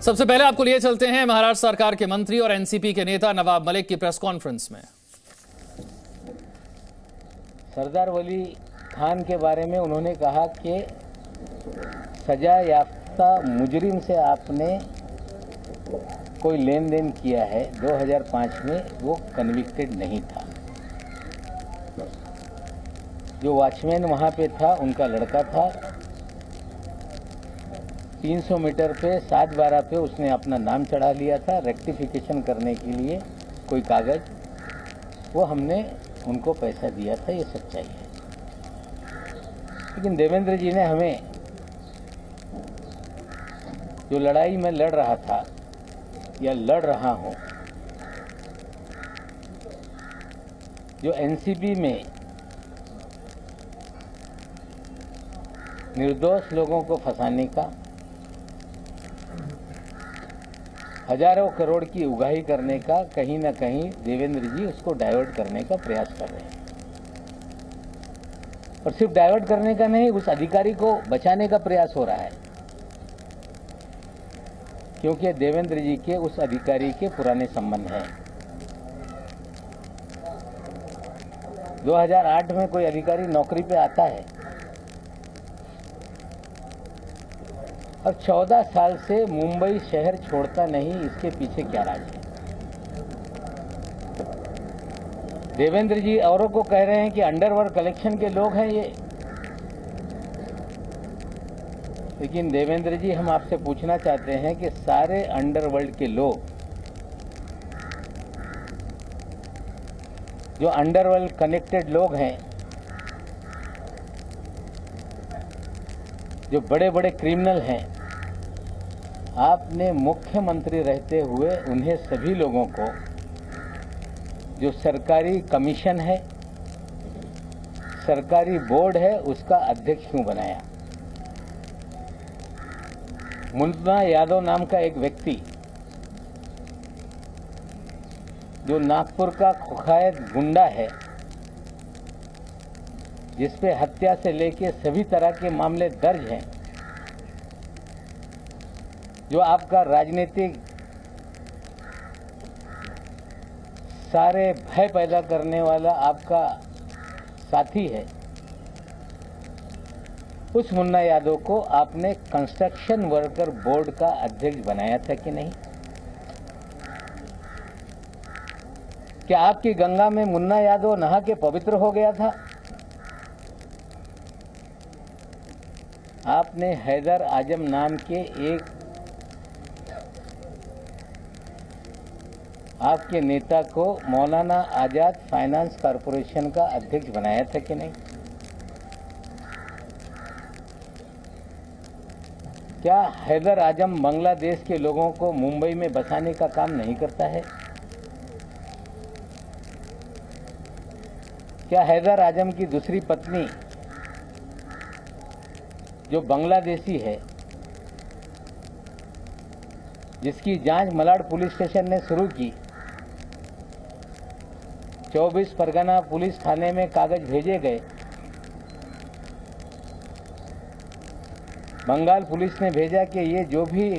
सबसे पहले आपको लिए चलते हैं महाराष्ट्र सरकार के मंत्री और एनसीपी के नेता नवाब मलिक की प्रेस कॉन्फ्रेंस में। सरदार वली खान के बारे में उन्होंने कहा कि सजा याफ्ता मुजरिम से आपने कोई लेन देन किया है। 2005 में वो कन्विक्टेड नहीं था। जो वॉचमैन वहाँ पे था उनका लड़का था। 300 मीटर पे 7/12 पे उसने अपना नाम चढ़ा लिया था रेक्टिफिकेशन करने के लिए कोई कागज, वो हमने उनको पैसा दिया था, ये सच्चाई है। लेकिन देवेंद्र जी ने हमें जो लड़ाई में लड़ रहा था या लड़ रहा हूं, जो एनसीपी में निर्दोष लोगों को फंसाने का, हजारों करोड़ की उगाही करने का, कहीं ना कहीं देवेंद्र जी उसको डाइवर्ट करने का प्रयास कर रहे हैं। और सिर्फ डाइवर्ट करने का नहीं, उस अधिकारी को बचाने का प्रयास हो रहा है, क्योंकि देवेंद्र जी के उस अधिकारी के पुराने संबंध हैं। 2008 में कोई अधिकारी नौकरी पे आता है और 14 साल से मुंबई शहर छोड़ता नहीं, इसके पीछे क्या राज है? देवेंद्र जी औरों को कह रहे हैं कि अंडरवर्ल्ड कलेक्शन के लोग हैं ये, लेकिन देवेंद्र जी हम आपसे पूछना चाहते हैं कि सारे अंडरवर्ल्ड के लोग, जो अंडरवर्ल्ड कनेक्टेड लोग हैं, जो बड़े बड़े क्रिमिनल हैं, आपने मुख्यमंत्री रहते हुए उन्हें सभी लोगों को जो सरकारी कमीशन है, सरकारी बोर्ड है, उसका अध्यक्ष क्यों बनाया? मुन्ना यादव नाम का एक व्यक्ति जो नागपुर का कुख्यात गुंडा है, जिसपे हत्या से लेके सभी तरह के मामले दर्ज हैं, जो आपका राजनीतिक सारे भय पैदा करने वाला आपका साथी है, उस मुन्ना यादव को आपने कंस्ट्रक्शन वर्कर बोर्ड का अध्यक्ष बनाया था कि नहीं? क्या आपकी गंगा में मुन्ना यादव नहा के पवित्र हो गया था? आपने हैदर आजम नाम के एक आपके नेता को मौलाना आजाद फाइनेंस कॉरपोरेशन का अध्यक्ष बनाया था कि नहीं? क्या हैदर आजम बांग्लादेश के लोगों को मुंबई में बसाने का काम नहीं करता है? क्या हैदर आजम की दूसरी पत्नी जो बांग्लादेशी है, जिसकी जांच मलाड पुलिस स्टेशन ने शुरू की, 24 परगना पुलिस थाने में कागज भेजे गए, बंगाल पुलिस ने भेजा कि ये जो भी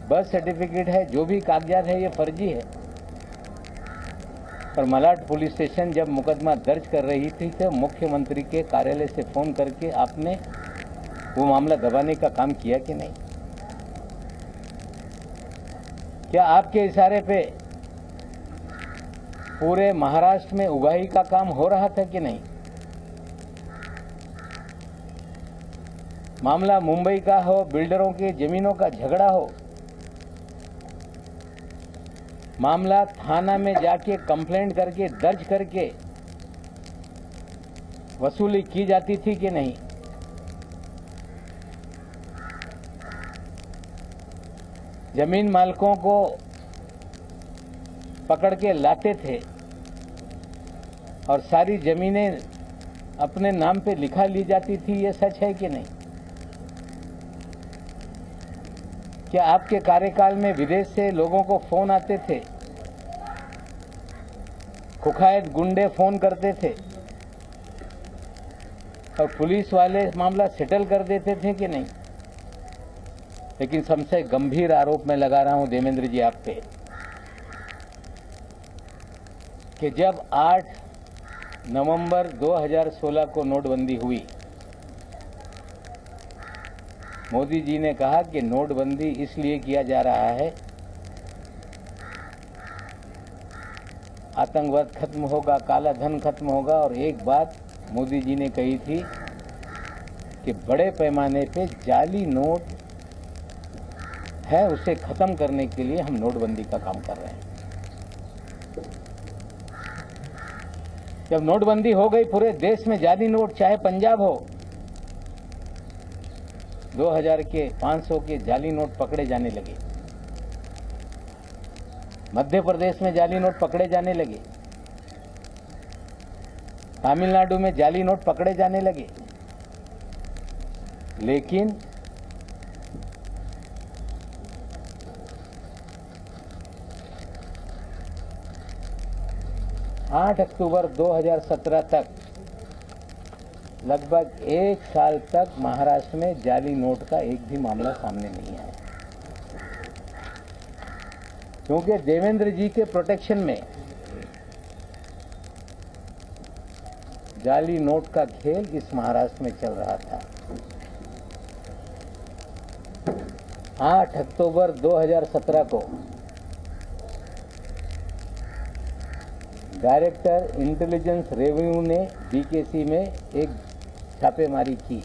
बर्थ सर्टिफिकेट है, जो भी कागजात है, ये फर्जी है। पर मलाड पुलिस स्टेशन जब मुकदमा दर्ज कर रही थी तो मुख्यमंत्री के कार्यालय से फोन करके आपने वो मामला दबाने का काम किया कि नहीं? क्या आपके इशारे पे पूरे महाराष्ट्र में उगाही का काम हो रहा था कि नहीं? मामला मुंबई का हो, बिल्डरों के जमीनों का झगड़ा हो, मामला थाना में जाके कंप्लेंट करके दर्ज करके वसूली की जाती थी कि नहीं? जमीन मालिकों को पकड़ के लाते थे और सारी जमीनें अपने नाम पे लिखा ली जाती थी, ये सच है कि नहीं? क्या आपके कार्यकाल में विदेश से लोगों को फोन आते थे, कुख्यात गुंडे फोन करते थे और पुलिस वाले मामला सेटल कर देते थे कि नहीं? लेकिन सबसे गंभीर आरोप मैं लगा रहा हूं देवेंद्र जी आप पे कि जब 8 नवंबर 2016 को नोटबंदी हुई, मोदी जी ने कहा कि नोटबंदी इसलिए किया जा रहा है, आतंकवाद खत्म होगा, काला धन खत्म होगा। और एक बात मोदी जी ने कही थी कि बड़े पैमाने पे जाली नोट है, उसे खत्म करने के लिए हम नोटबंदी का काम कर रहे हैं। जब नोटबंदी हो गई, पूरे देश में जाली नोट, चाहे पंजाब हो, 2000 के 500 के जाली नोट पकड़े जाने लगे। मध्य प्रदेश में जाली नोट पकड़े जाने लगे, तमिलनाडु में जाली नोट पकड़े जाने लगे। लेकिन आठ अक्टूबर 2017 तक, लगभग 1 साल तक महाराष्ट्र में जाली नोट का एक भी मामला सामने नहीं आया, क्योंकि देवेंद्र जी के प्रोटेक्शन में जाली नोट का खेल इस महाराष्ट्र में चल रहा था। 8 अक्टूबर 2017 को डायरेक्टर इंटेलिजेंस रेवेन्यू ने बीकेसी में एक छापेमारी की,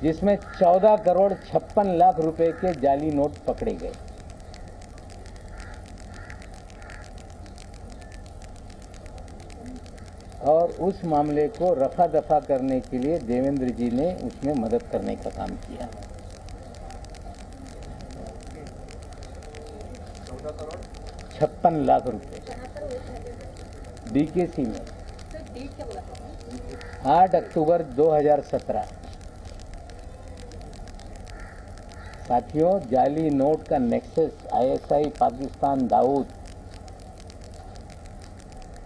जिसमें 14 करोड़ 56 लाख रुपए के जाली नोट पकड़े गए। और उस मामले को रफा दफा करने के लिए देवेंद्र जी ने उसमें मदद करने का काम किया। 56 लाख रुपए बीकेसी में 8 अक्टूबर 2017। साथियों, जाली नोट का nexus ISI Pakistan Dawood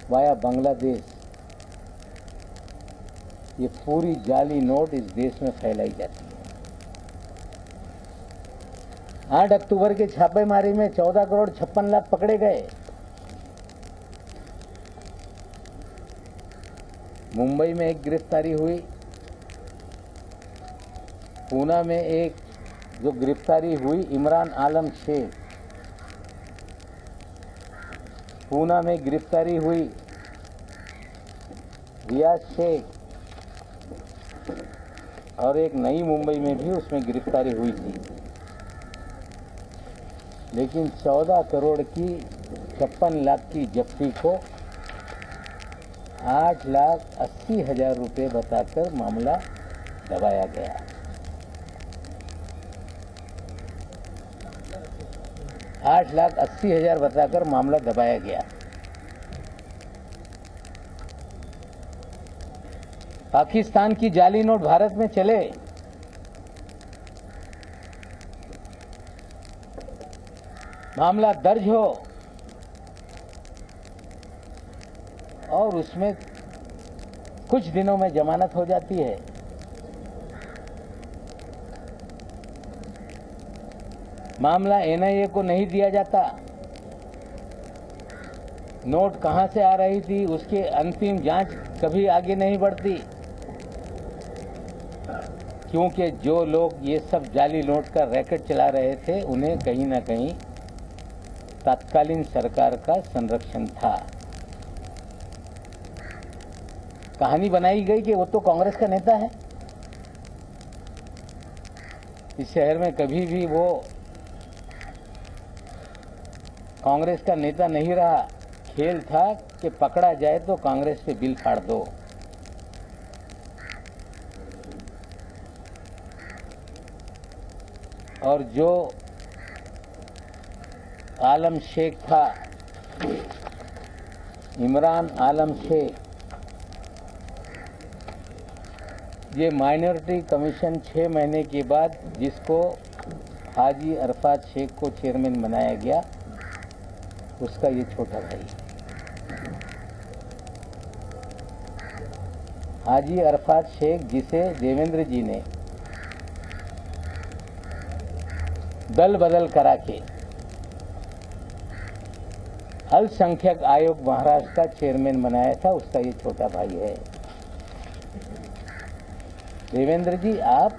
via Bangladesh, ये पूरी जाली नोट इस देश में फैलाई जाती है। 8 अक्टूबर के छापेमारी में 14 करोड़ 56 लाख पकड़े गए। मुंबई में एक गिरफ्तारी हुई, पूना में एक जो गिरफ्तारी हुई इमरान आलम शेख, पूना में गिरफ्तारी हुई रियाज शेख, और एक नई मुंबई में भी उसमें गिरफ्तारी हुई थी। लेकिन 14 करोड़ की 56 लाख की जब्ती को 8,80,000 रुपये बताकर मामला दबाया गया। $8,80,000 बताकर मामला दबाया गया। पाकिस्तान की जाली नोट भारत में चले, मामला दर्ज हो और उसमें कुछ दिनों में जमानत हो जाती है। मामला एनआईए को नहीं दिया जाता। नोट कहां से आ रही थी उसकी अंतिम जांच कभी आगे नहीं बढ़ती, क्योंकि जो लोग ये सब जाली नोट का रैकेट चला रहे थे उन्हें कहीं ना कहीं तत्कालीन सरकार का संरक्षण था। कहानी बनाई गई कि वो तो कांग्रेस का नेता है। इस शहर में कभी भी वो कांग्रेस का नेता नहीं रहा। खेल था कि पकड़ा जाए तो कांग्रेस पे बिल फाड़ दो। और जो आलम शेख था, इमरान आलम शेख, ये माइनॉरिटी कमीशन 6 महीने के बाद जिसको हाजी अरफात शेख को चेयरमैन बनाया गया, उसका ये छोटा भाई हाजी अरफात शेख, जिसे देवेंद्र जी ने दल बदल करा के अल्पसंख्यक आयोग महाराष्ट्र का चेयरमैन बनाया था, उसका ये छोटा भाई है। देवेंद्र जी, आप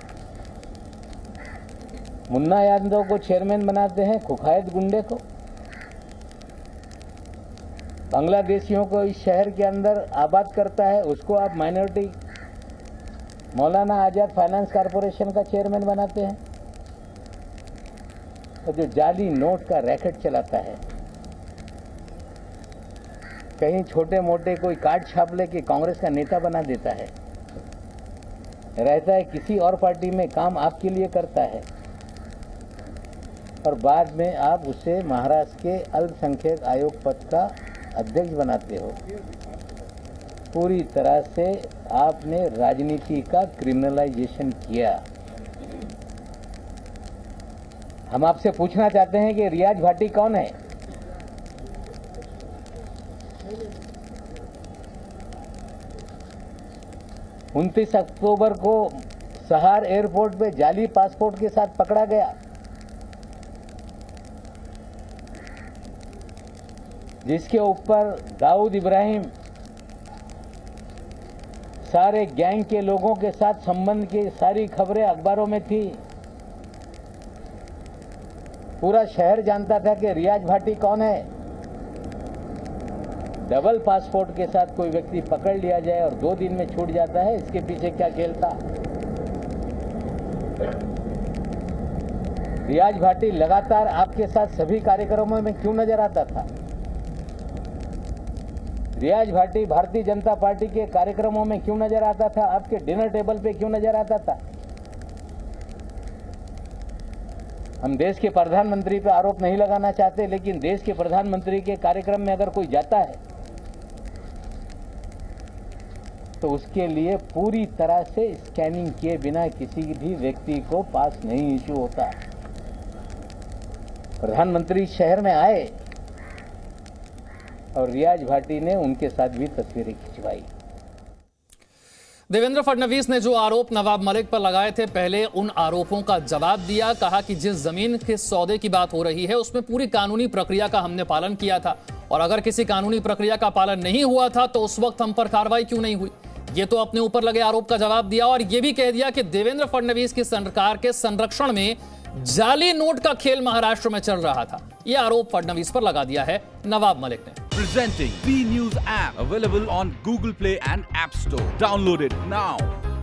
मुन्ना यादव को चेयरमैन बनाते हैं, कुख्यात गुंडे को। बांग्लादेशियों को इस शहर के अंदर आबाद करता है, उसको आप minority Maulana Azad finance corporation का चेयरमैन बनाते हैं। और जो जाली नोट का रैकेट चलाता है, कहीं छोटे मोटे कोई कार्ड छाप लेके कांग्रेस का नेता बना देता है, रहता है किसी और पार्टी में, काम आपके लिए करता है, और बाद में आप उसे महाराष्ट्र के अल्पसंख्यक आयोग पद का अध्यक्ष बनाते हो। पूरी तरह से आपने राजनीति का क्रिमिनलाइजेशन किया। हम आपसे पूछना चाहते हैं कि रियाज भाटी कौन है? उनतीस अक्टूबर को सहार एयरपोर्ट पे जाली पासपोर्ट के साथ पकड़ा गया, जिसके ऊपर दाऊद इब्राहिम सारे गैंग के लोगों के साथ संबंध की सारी खबरें अखबारों में थी। पूरा शहर जानता था कि रियाज भाटी कौन है। डबल पासपोर्ट के साथ कोई व्यक्ति पकड़ लिया जाए और 2 दिन में छूट जाता है, इसके पीछे क्या खेल था? रियाज भाटी लगातार आपके साथ सभी कार्यक्रमों में क्यों नजर आता था? रियाज भाटी भारतीय जनता पार्टी के कार्यक्रमों में क्यों नजर आता था? आपके डिनर टेबल पे क्यों नजर आता था? हम देश के प्रधानमंत्री पे आरोप नहीं लगाना चाहते, लेकिन देश के प्रधानमंत्री के कार्यक्रम में अगर कोई जाता है तो उसके लिए पूरी तरह से स्कैनिंग किए बिना किसी भी व्यक्ति को पास नहीं इशू होता। प्रधानमंत्री शहर में आए और रियाज भाटी ने उनके साथ भी तस्वीरें खिंचवाई। देवेंद्र फडणवीस ने जो आरोप नवाब मलिक पर लगाए थे, पहले उन आरोपों का जवाब दिया। कहा कि जिस जमीन के सौदे की बात हो रही है उसमें पूरी कानूनी प्रक्रिया का हमने पालन किया था, और अगर किसी कानूनी प्रक्रिया का पालन नहीं हुआ था तो उस वक्त हम पर कार्रवाई क्यों नहीं हुई। ये तो अपने ऊपर लगे आरोप का जवाब दिया, और ये भी कह दिया कि देवेंद्र फडणवीस की सरकार के संरक्षण में जाली नोट का खेल महाराष्ट्र में चल रहा था। यह आरोप फडणवीस पर लगा दिया है नवाब मलिक ने। Presenting B News app, available on Google Play and App Store. Download it now.